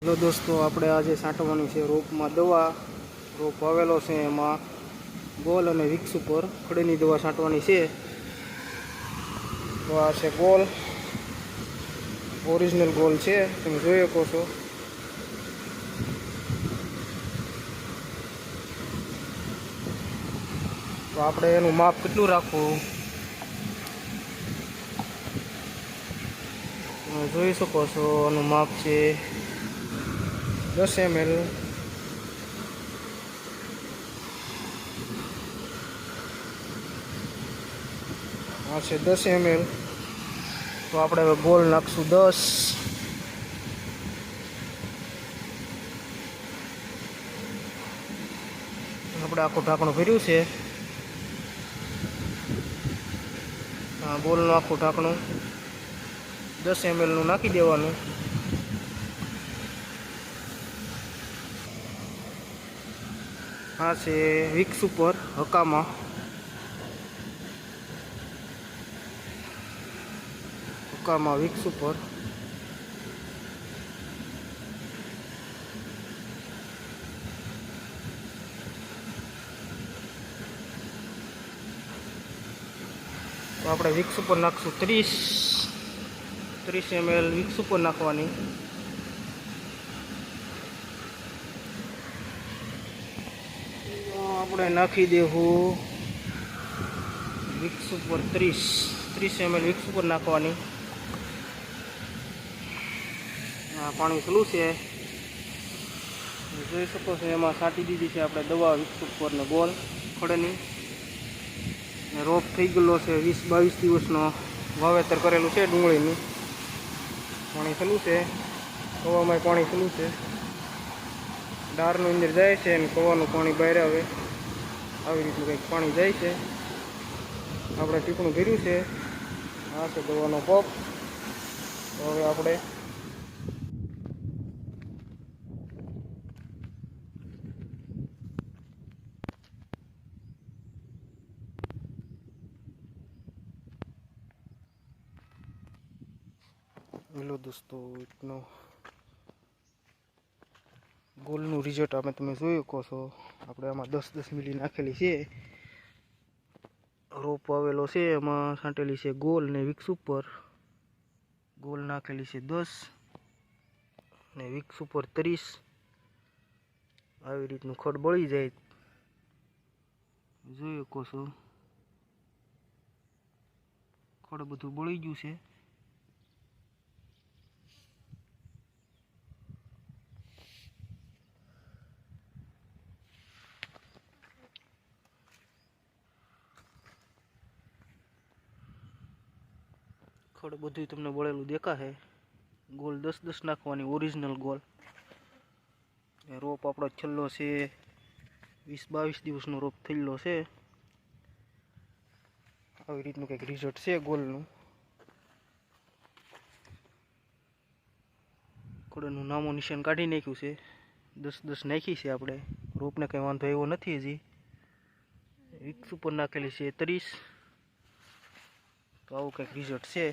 Hello દોસ્તો, આપણે આજે છાંટવાની છે રોપમાં દવા. રોપ વાવેલો છે એમાં ગોલ અને વિક્સ ઉપર ખડીની દવા છાંટવાની છે. તો આ છે ગોલ, ઓરિજિનલ ગોલ છે, તમે જોઈ શકો છો. તો આપણે એનું માપ કેટલું રાખવું તમે જોઈ શકો છો. એનું માપ છે 10 ml. આ છે 10 ml. તો આપણે હવે ગોલ નાખશું 10. આપણે આખું ઢાંકણું ભર્યું છે. ગોલનું આખું ઢાંકણું 10 ml નું નાખી દેવાનું. આ છે વિક્સ ઉપર હકામાં. વિક્સ ઉપર તો આપણે વિક્સ ઉપર નાખશું 30 ml વિક્સ ઉપર નાખવાની. આપણે નાખી દેવું વિક્સ ઉપર 30 ml વિક્સ ઉપર નાખવાની. પાણી સલું છે, જોઈ શકો છો. એમાં છાંટી દીધી છે આપણે દવા વિક્સ ઉપર ને ગોલ ખડેની. રોપ થઈ ગયેલો છે, 20-22 દિવસનો વાવેતર કરેલું છે ડુંગળીનું. પાણી સલું છે, કવામાં પાણી સલું છે. ડાળનું અંદર જાય છે અને કવાનું પાણી બહાર આવે, આવી રીતનું કંઈક પાણી જાય છે. આપણે ટીપણું ભર્યું છે. આ છે દવાનો પંપ. તો હવે આપણે હેલો દોસ્તો, એકનો ગોલનું રિઝલ્ટ તમે જોઈ શકો છો. આપણે આમાં 10-10 મિલી નાખેલી છે. રોપ આવેલો છે, એમાં છાંટેલી છે ગોલ ને વિક્સ ઉપર. ગોલ નાખેલી છે 10 ને વિક્સ ઉપર 30. આવી રીતનું ખડ બળી જાય, જોઈ શકો છો. ખડ બધું બળી ગયું છે. ખડ બધું તમને બળેલું દેખાશે. ગોલ 10-10 નાખવાની, ઓરિજિનલ ગોલ. રોપ આપણો છેલ્લો છે 20-22 દિવસનો રોપ થયેલો છે. આવી રીતનું કંઈક રિઝલ્ટ છે ગોલનું. ખડનું નામો નિશાન કાઢી નાખ્યું છે. 10-10 નાખી છે આપણે. રોપને કંઈ વાંધો આવ્યો નથી હજી. વિક્સ ઉપર નાખેલી છે 30. તો આવું કંઈક રિઝલ્ટ છે.